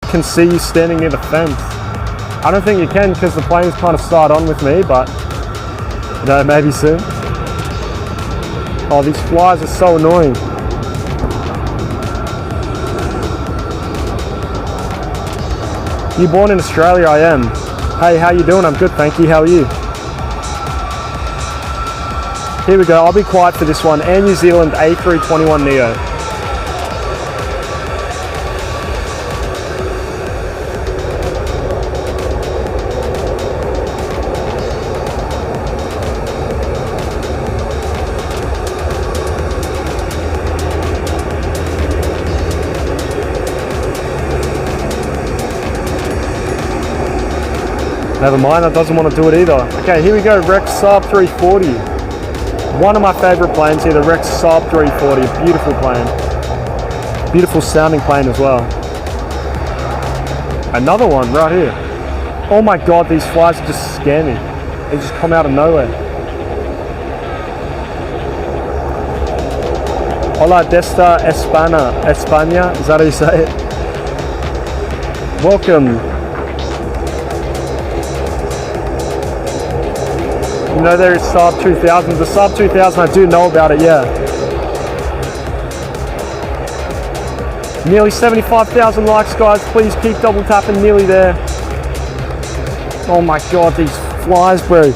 can see you standing near the fence. I don't think you can because the plane's kind of side on with me, but you know, maybe soon. Oh, these flies are so annoying. You born in Australia? I am. Hey, how you doing? I'm good, thank you. How are you? Here we go. I'll be quiet for this one. Air New Zealand A321neo. Never mind, that doesn't want to do it either. Okay, here we go, Rex Saab 340. One of my favorite planes here, the Rex Saab 340, beautiful plane. Beautiful sounding plane as well. Another one right here. Oh my God, these flies just scare me. They just come out of nowhere. Hola desta España, is that how you say it? Welcome. You know there is Saab 2000. The Saab 2000, I do know about it, yeah. Nearly 75,000 likes, guys. Please keep double tapping, nearly there. Oh my God, these flies, bro.